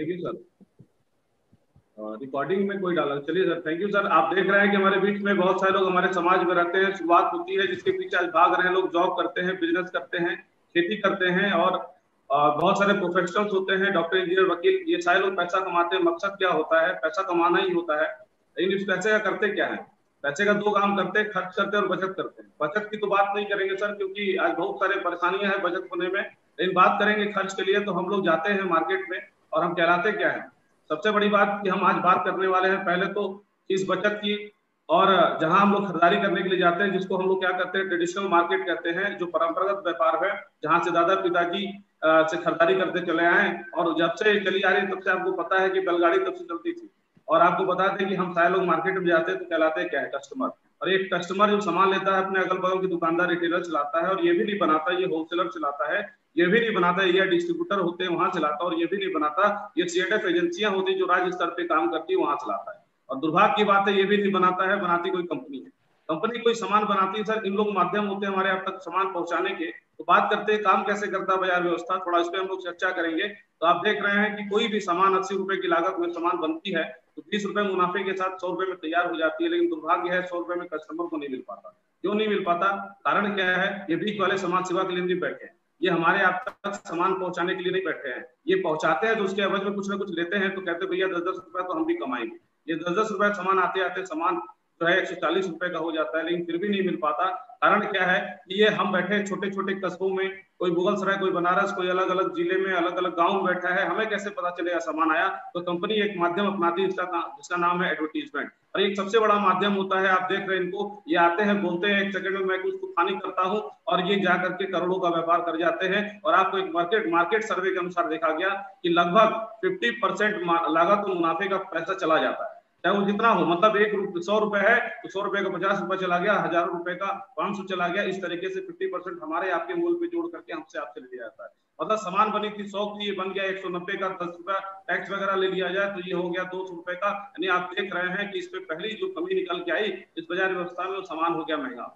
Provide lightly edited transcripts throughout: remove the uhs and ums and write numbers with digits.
Thank you sir. Recording में कोई डाला, चलिए सर, थैंक यू सर। आप देख रहे हैं कि हमारे बीच में बहुत सारे लोग हमारे समाज में रहते हैं, शुरुआत होती है जिसके पीछे आज भाग रहे हैं लोग, जॉब करते हैं, बिजनेस करते हैं, खेती करते हैं, और बहुत सारे प्रोफेशनल्स होते हैं, डॉक्टर, इंजीनियर, वकील, ये सारे लोग पैसा कमाते हैं। मकसद क्या होता है? पैसा कमाना ही होता है। लेकिन इस पैसे का करते क्या है? पैसे का दो काम करते हैं, खर्च करते हैं और बचत करते हैं। बचत की तो बात नहीं करेंगे सर, क्योंकि आज बहुत सारे परेशानियां हैं बचत होने में। लेकिन बात करेंगे खर्च के लिए, तो हम लोग जाते हैं मार्केट में और हम कहलाते क्या है? सबसे बड़ी बात कि हम आज बात करने वाले हैं पहले तो इस बचत की, और जहां हम लोग खरीदारी करने के लिए जाते हैं, जिसको हम लोग क्या करते हैं, ट्रेडिशनल मार्केट कहते हैं, जो परंपरागत व्यापार है, जहां से दादा पिताजी से खरीदारी करते चले आए, और जब से चली आ रही तब से आपको पता है कि बैलगाड़ी तब से चलती थी। और आपको बता दें कि हम सारे लोग मार्केट में जाते हैं तो कहलाते क्या है? कस्टमर। और एक कस्टमर जो सामान लेता है अपने अगल बगल की दुकानदार, रिटेलर चलाता है, और ये भी नहीं बनाता ये होलसेलर चलाता है, ये भी नहीं बनाता ये डिस्ट्रीब्यूटर होते हैं वहां चलाता, और ये भी नहीं बनाता ये सीएडएफ एजेंसियां होती जो राज्य स्तर पे काम करती है वहां चलाता है। और दुर्भाग्य की बात है ये भी नहीं बनाता है, बनाती कोई कंपनी है। कंपनी कोई सामान बनाती है सर, इन लोग माध्यम होते हैं हमारे आप तक सामान पहुंचाने के। तो बात करते हैं काम कैसे करता है बाजार व्यवस्था, थोड़ा इस पे हम लोग चर्चा करेंगे। तो आप देख रहे हैं कि कोई भी सामान 80 रुपए की लागत में सामान बनती है, तो 20 रुपए मुनाफे के साथ 100 रुपए में तैयार हो जाती है। लेकिन दुर्भाग्य है 100 रुपए में कस्टमर को नहीं मिल पाता। क्यों नहीं मिल पाता? कारण क्या है? ये बीच वाले समाज सेवा के लिए नहीं बैठे हैं, ये हमारे आप तक सामान पहुंचाने के लिए नहीं बैठे हैं। ये पहुंचाते हैं तो उसके एवज में कुछ ना कुछ लेते हैं, तो कहते भैया 10-10 रुपए तो हम भी कमाएंगे। ये 10-10 रुपए सामान आते आते सामान जो है 140 रुपए का हो जाता है, लेकिन फिर भी नहीं मिल पाता। कारण क्या है? कि ये हम बैठे छोटे छोटे कस्बों में, कोई मुगलसराय, कोई बनारस, कोई अलग अलग जिले में, अलग अलग गांव में बैठा है, हमें कैसे पता चलेगा सामान आया? तो कंपनी एक माध्यम अपनाती है जिसका नाम है एडवर्टीजमेंट। और एक सबसे बड़ा माध्यम होता है, आप देख रहे हैं इनको, ये आते हैं बोलते हैं 1 सेकंड में मैं कुछ तूफानी करता हूं, और ये जाकर के करोड़ों का व्यापार कर जाते हैं। और आपको एक मार्केट सर्वे के अनुसार देखा गया कि लगभग 50% लागत और मुनाफे का पैसा चला जाता है, चाहे वो जितना हो। मतलब 100 रुपए है तो 100 रुपए का 50 रुपए चला गया, हजारों रुपए का 500 चला गया। इस तरीके से 50% हमारे आपके मूल्य पे जोड़ करके हमसे आपसे ले लिया जाता है। मतलब सामान बनी थी 100 की, ये बन गया 190 का, 10 रुपया टैक्स वगैरह ले लिया जाए तो ये हो गया 200 रुपए का। यानी आप देख रहे हैं कि इस पे पहली जो कमी निकल के आई इस बाजार व्यवस्था में, वो सामान हो गया महंगा।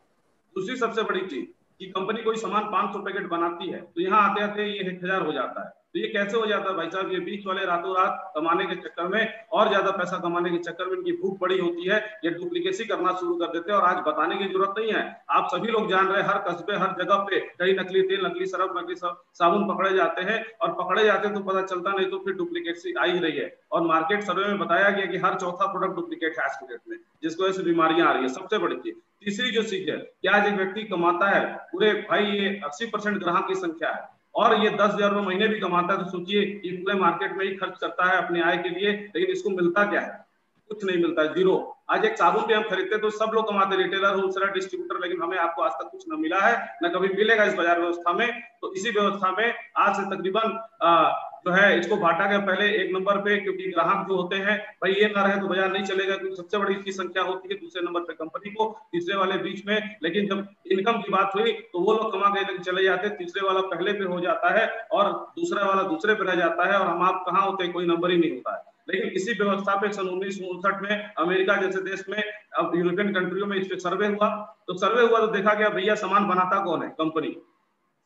दूसरी सबसे बड़ी चीज कि कंपनी कोई सामान 500 पैकेट बनाती है तो यहाँ आते आते ये 1000 हो जाता है। तो ये कैसे हो जाता है भाई साहब? ये बीच वाले रातों रात कमाने के चक्कर में, और ज्यादा पैसा कमाने के चक्कर में, इनकी भूख बड़ी होती है, ये डुप्लीकेसी करना शुरू कर देते हैं। और आज बताने की जरूरत नहीं है, आप सभी लोग जान रहे हैं, हर कस्बे हर जगह पे कहीं नकली तेल, नकली सरफ, नकली साबुन पकड़े जाते हैं। और पकड़े जाते हैं तो पता चलता, नहीं तो फिर डुप्लीकेसी आ ही रही है। और मार्केट सर्वे में बताया गया कि हर चौथा प्रोडक्ट डुप्लीकेट है आज के डेट में, जिसकी वजह से बीमारियां आ रही है, सबसे बड़ी चीज। तीसरी जो चीज है कि आज एक व्यक्ति कमाता है पूरे, भाई ये 80% ग्राहक की संख्या है, और ये 10,000 रुपए महीने भी कमाता है, तो सोचिए ये पूरे मार्केट में ही खर्च करता है अपने आय के लिए, लेकिन इसको मिलता क्या है? कुछ नहीं मिलता है, जीरो। आज एक साबुन भी हम खरीदते तो सब लोग कमाते, रिटेलर, होलसेलर, डिस्ट्रीब्यूटर, लेकिन हमें आपको आज तक कुछ न मिला है, न कभी मिलेगा इस बाजार व्यवस्था में। तो इसी व्यवस्था में आज से तकरीबन जो है इसको बांटा गया पहले 1 नंबर पे, क्योंकि ग्राहक जो होते हैं भाई ये ना रहे तो बाजार नहीं चलेगा, क्योंकि सबसे बड़ी इसकी संख्या होती है। दूसरे नंबर पे कंपनी को, तीसरे वाले बीच में। लेकिन जब इनकम की बात हुई तो वो लोग कमा के चले जाते, तीसरे वाला पहले पे हो जाता है और दूसरा वाला दूसरे पे रह जाता है, और हम आप कहाँ होते कोई नंबर ही नहीं होता है। लेकिन इसी व्यवस्था पे सन 1959 में अमेरिका जैसे देश में, अब यूरोपियन कंट्रियों में इस पे सर्वे हुआ। तो सर्वे हुआ तो देखा गया भैया सामान बनाता कौन है? कंपनी।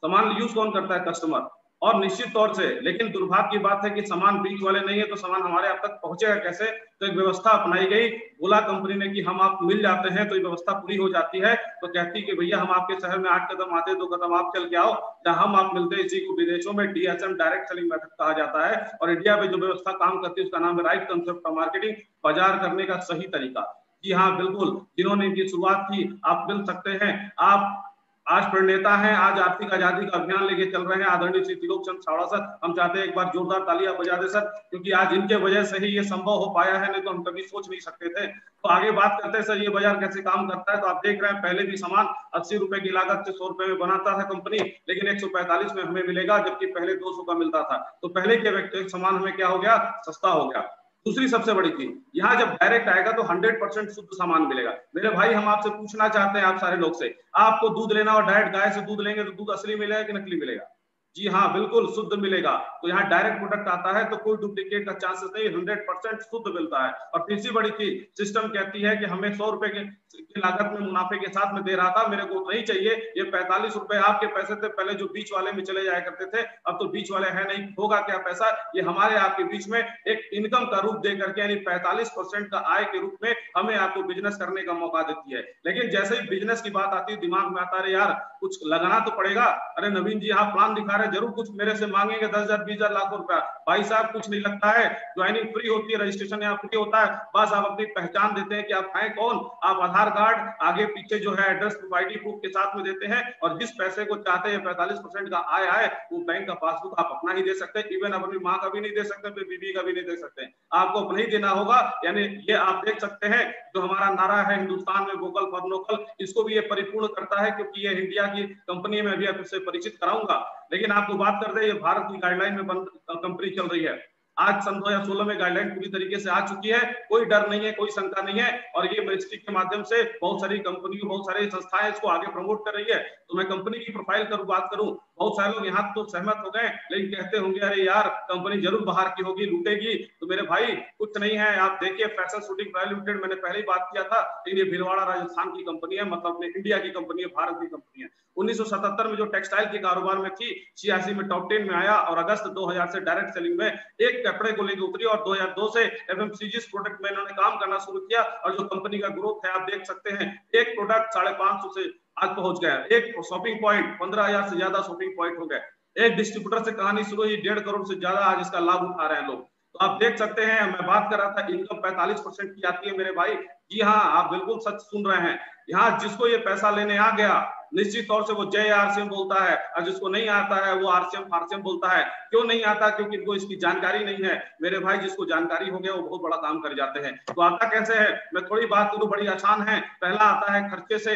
सामान यूज कौन करता है? कस्टमर। और निश्चित तौर से, लेकिन दुर्भाग्य की बात है कि सामान बीच वाले नहीं है, तो सामान हमारे आप तक पहुंचेगा कैसे? तो एक व्यवस्था अपनाई गई, बोला कंपनी ने कि हम आप मिल जाते हैं, तो ये व्यवस्था पूरी हो जाती है। तो कहती कि भैया हम आपके शहर में 8 कदम आते 2 कदम आप चल के आओ, जहां हम आप मिलते हैं। इसी को विदेशों में डीएसएम, डायरेक्ट सेलिंग मेथड कहा जाता है। और इंडिया में जो व्यवस्था काम करती है उसका नाम है राइट कंसेप्ट ऑफ मार्केटिंग, बाजार करने का सही तरीका। जी हाँ बिल्कुल, जिन्होंने इनकी शुरुआत की आप मिल सकते हैं। आप आज प्रणेता हैं, आज आर्थिक आजादी का अभियान लेके चल रहे हैं आदरणीय श्री त्रिलोक चंद्र छावड़ा सर। हम चाहते हैं एक बार जोरदार तालियां बजा दे सर, क्योंकि आज इनके वजह से ही ये संभव हो पाया है, नहीं तो हम कभी सोच नहीं सकते थे। तो आगे बात करते हैं सर, ये बाजार कैसे काम करता है। तो आप देख रहे हैं पहले भी सामान 80 रुपए की लागत से 100 रुपए में बनाता था कंपनी, लेकिन 145 में हमें मिलेगा, जबकि पहले 200 का मिलता था। तो पहले के व्यक्ति सामान हमें क्या हो गया? सस्ता हो गया। दूसरी सबसे बड़ी चीज, यहाँ जब डायरेक्ट आएगा तो 100% शुद्ध सामान मिलेगा। मेरे भाई हम आपसे पूछना चाहते हैं, आप सारे लोग से, आपको दूध लेना और डायरेक्ट गाय से दूध लेंगे तो दूध असली मिलेगा कि नकली मिलेगा? जी हाँ, बिल्कुल शुद्ध मिलेगा। तो यहाँ डायरेक्ट प्रोडक्ट आता है तो कोई डुप्लीकेट का चांसेस नहीं, 100% शुद्ध मिलता है। और तीसरी बड़ी चीज, सिस्टम कहती है कि हमें 100 रुपए की लागत में मुनाफे के साथ में दे रहा था, मेरे को नहीं चाहिए, ये 45 रुपए आपके पैसे थे, पहले जो बीच वाले में चले जाया करते थे, अब तो बीच वाले है नहीं, होगा क्या पैसा, ये हमारे आपके बीच में एक इनकम का रूप दे करके, यानी 45% का आय के रूप में हमें आपको बिजनेस करने का मौका देती है। लेकिन जैसे ही बिजनेस की बात आती है, दिमाग में आता है यार कुछ लगाना तो पड़ेगा। अरे नवीन जी, आप प्लान दिखा रहे, जरूर कुछ मेरे से मांगेंगे 10,000 20,000 लाखों रुपया। भाई साहब कुछ नहीं लगता है, ज्वाइनिंग फ्री होती है, रजिस्ट्रेशन यहाँ फ्री होता है, बस आप अपनी पहचान देते हैं कि आप हैं कौन, आप आधार कार्ड आगे पीछे जो है एड्रेस आईडी प्रूफ के साथ में देते हैं, और जिस पैसे को चाहते हैं 45% का आय आए, वो बैंक का पासबुक आप अपना ही दे सकते हैं, इवन अपनी माँ का भी नहीं दे सकते, अपनी बीवी का भी नहीं दे सकते, आपको अपना ही देना होगा। यानी ये आप देख सकते हैं, जो हमारा नारा है हिंदुस्तान में वोकल फॉर लोकल, इसको भी ये परिपूर्ण करता है, क्योंकि ये इंडिया की कंपनी में भी आपसे परिचित कराऊंगा। लेकिन आपको बात कर दे, ये भारत की गाइडलाइन में बंद कंपनी चल रही है। आज सन 2016 में गाइडलाइन पूरी तरीके से आ चुकी है, कोई डर नहीं है, कोई शंका नहीं है, और ये मिनिस्ट्री के माध्यम से बहुत सारी कंपनियों, बहुत सारी संस्थाएं इसको आगे प्रमोट कर रही है। तो मैं कंपनी की प्रोफाइल करूं, बात करूं, बहुत सारे लोग यहाँ तो सहमत हो गए, लेकिन कहते होंगे अरे यार कंपनी जरूर बाहर की होगी, लूटेगी। तो मेरे भाई कुछ नहीं है, आप देखिए फैशन शूटिंग प्राइवेट लिमिटेड, मैंने पहले ही बात किया था, लेकिन ये भीलवाड़ा राजस्थान की कंपनी है, मतलब इंडिया की कंपनी है, भारत की कंपनी है। 1977 में जो टेक्सटाइल के कारोबार में थी, 86 में टॉप 10 में आया, और अगस्त 2000 से डायरेक्ट सेलिंग में एक कपड़े को लेकर उतरी, और 2002 से एफएमसीजी प्रोडक्ट में इन्होंने काम करना शुरू किया। और जो कंपनी का ग्रोथ है आप देख सकते हैं, एक प्रोडक्ट 550 से आज पहुंच गया, एक शॉपिंग पॉइंट 15,000 से ज्यादा शॉपिंग पॉइंट हो गए, एक डिस्ट्रीब्यूटर से कहानी शुरू हुई, 1.5 करोड़ से ज्यादा आज इसका लाभ उठा रहे हैं लोग। तो आप देख सकते हैं, मैं बात कर रहा था इनकम 45% की आती है मेरे भाई। जी हाँ, आप बिल्कुल सच सुन रहे हैं। यहाँ जिसको ये पैसा लेने आ गया, निश्चित तौर से वो जय आरसीएम बोलता है, और जिसको नहीं आता है वो आरसीएम फारसीएम बोलता है। क्यों नहीं आता? क्योंकि इनको इसकी जानकारी नहीं है मेरे भाई। जिसको जानकारी हो गया वो बहुत बड़ा काम कर जाते हैं। तो आता कैसे है, मैं थोड़ी बात करूं, बड़ी आसान है। पहला आता है खर्चे से,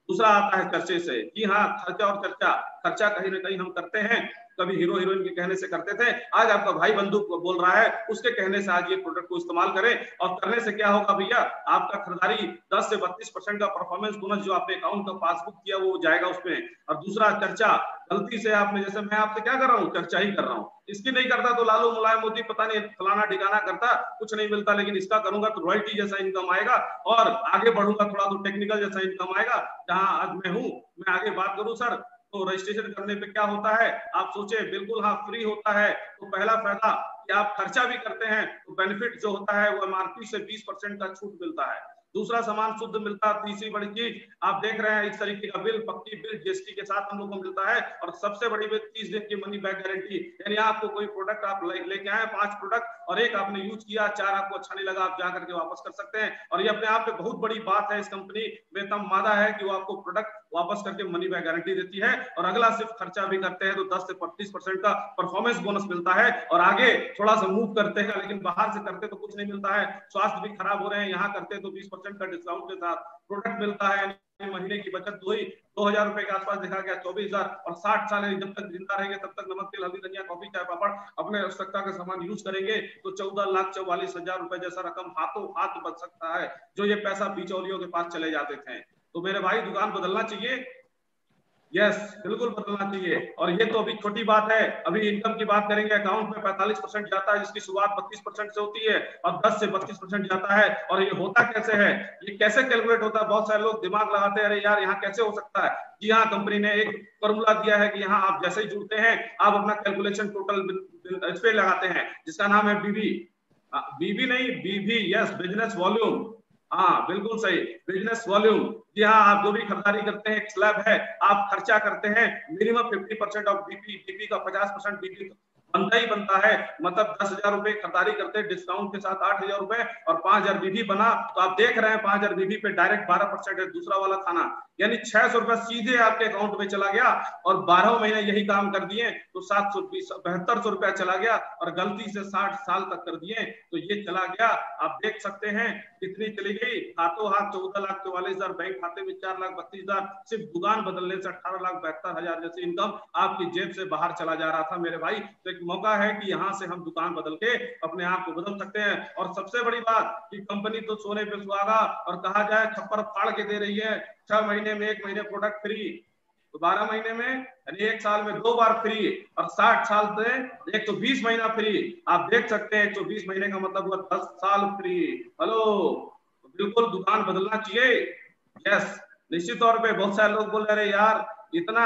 दूसरा आता है चर्चे से। जी हाँ, खर्चा और चर्चा। खर्चा कहीं ना कहीं हम करते हैं, कभी हीरो हीरोइन के कहने से करते थे, आज आपका भाई बंधु बोल रहा है, उसके कहने से आज ये प्रोडक्ट को इस्तेमाल करें। और करने से क्या होगा भैया, आपका खरीदारी 10 से 32% का परफॉर्मेंस बोनस जो आपने अकाउंट का पासबुक किया वो जाएगा उसमें। और दूसरा चर्चा, गलती से आपने, जैसे मैं आपसे क्या कर रहा हूँ, चर्चा ही कर रहा हूँ। इसकी नहीं करता तो लालू मुलायम मोदी पता नहीं फलाना ठिकाना करता, कुछ नहीं मिलता। लेकिन इसका करूंगा तो रॉयल्टी जैसा इनकम आएगा, और आगे बढ़ूंगा थोड़ा तो टेक्निकल जैसा इनकम आएगा। जहां आज मैं हूँ, मैं आगे बात करूं सर, तो रजिस्ट्रेशन करने पे क्या होता है आप सोचे, बिल्कुल हाँ फ्री होता है। तो पहला फायदा कि आप खर्चा भी करते हैं तो बेनिफिट जो होता है वो एमआरपी से 20% का छूट मिलता है। दूसरा सामान शुद्ध मिलता है। तीसरी बड़ी चीज आप देख रहे हैं, इस तरीके का बिल, पक्की बिल जीएसटी के साथ हम लोग को मिलता है। और सबसे बड़ी बात 30 दिन की मनी बैक गारंटी, यानी आपको कोई प्रोडक्ट आप लेके आए 5 प्रोडक्ट और एक आपने यूज किया, 4 आपको अच्छा नहीं लगा, आप जा करके वापस कर सकते हैं। और ये अपने आप में बहुत बड़ी बात है, इस कंपनी में तम वादा है कि वो आपको प्रोडक्ट वापस करके मनी बैक गारंटी देती है। और अगला सिर्फ खर्चा भी करते हैं तो 10 से 35% का परफॉर्मेंस बोनस मिलता है। और आगे थोड़ा सा मूव करते हैं, लेकिन बाहर से करते तो कुछ नहीं मिलता है, स्वास्थ्य भी खराब हो रहे हैं, यहाँ करते तो 20% का डिस्काउंट के साथ प्रोडक्ट मिलता है। महीने की बचत हुई 2,000 रुपए के आसपास, देखा गया 24,000। और 60 साल जब तक जिंदा रहेंगे तब तक नमक तेल हल्दी धनिया कॉफी चाय पापड़ अपने आवश्यकता का सामान यूज करेंगे तो 14,44,000 रुपए जैसा रकम हाथों हाथ बच सकता है, जो ये पैसा बिचौलियों के पास चले जाते थे। तो मेरे भाई दुकान बदलना चाहिए, यस बिल्कुल बदलना चाहिए। और ये तो अभी छोटी बात है, अभी इनकम की बात करेंगे। अकाउंट में 45% जाता है, जिसकी शुरुआत 32% से होती है, और 10 से 32% जाता है। और ये होता कैसे है, ये कैसे कैलकुलेट होता है, बहुत सारे लोग दिमाग लगाते हैं, अरे यार यहाँ कैसे हो सकता है। जी हाँ, कंपनी ने एक फॉर्मूला दिया है कि यहाँ आप जैसे ही जुड़ते हैं आप अपना कैलकुलेशन टोटल इस पे लगाते हैं, जिसका नाम है बीबी। बीबी नहीं, बीबी, यस, बिजनेस वॉल्यूम। हाँ बिल्कुल सही, बिजनेस वॉल्यूम। जी हाँ, आप जो भी खरीदारी करते हैं एक स्लैब है, आप खर्चा करते हैं मिनिमम 50% ऑफ बीपी, बीपी का 50% बीपी बनता ही बनता है। मतलब 10,000 रुपए खरीदारी करते हैं डिस्काउंट के साथ 8,000 रुपए, और 5,000 बीबी बना तो आप देख रहे हैं 5,000 बीबी पे डायरेक्ट 12% है दूसरा वाला खाना, यानी 600 रुपए सीधे आपके अकाउंट में चला गया। और 12 महीने यही काम कर दिए तो 720 रुपया चला गया, और गलती से 60 साल तक कर दिए तो ये चला गया। आप देख सकते हैं कितनी चली गई, हाथों हाथ 14,44,000 बैंक खाते में 4,32,000, सिर्फ दुकान बदलने से 18,72,000 जैसी इनकम आपकी जेब से बाहर चला जा रहा था मेरे भाई। तो एक मौका है कि यहाँ से हम दुकान बदल के अपने आप को बदल सकते हैं। और सबसे बड़ी बात कि कंपनी तो सोने पे सुहागा, और कहा जाए छप्पर फाड़ के दे रही है, 6 महीने में 1 महीने प्रोडक्ट फ्री। तो 12 महीने में यानी 1 साल में 2 बार फ्री, और 60 साल से 120 महीना फ्री। आप देख सकते हैं 120 महीने का मतलब हुआ 10 साल फ्री। हेलो, बिल्कुल दुकान बदलना चाहिए। यस, निश्चित तौर पे बहुत सारे लोग बोल रहे यार इतना,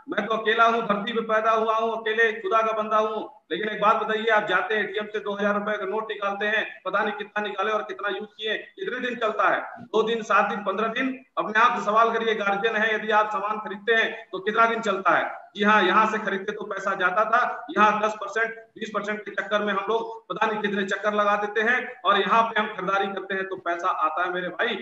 मैं तो अकेला हूँ, धरती पे पैदा हुआ हूँ, अकेले खुदा का बंदा हूँ। लेकिन एक बात बताइए, आप जाते हैं एटीएम से 2000 रुपए का नोट निकालते हैं, पता नहीं कितना निकाले और कितना यूज किए, कितने दिन चलता है? 2 दिन, 7 दिन, 15 दिन? अपने आप से सवाल करिए, गार्जियन है, यदि आप सामान खरीदते हैं तो कितना दिन चलता है? जी हाँ, यहाँ से खरीदते तो पैसा जाता था, यहाँ 10%, 20% के चक्कर में हम लोग पता नहीं कितने चक्कर लगा देते हैं, और यहाँ पे हम खरीदारी करते हैं तो पैसा आता है मेरे भाई।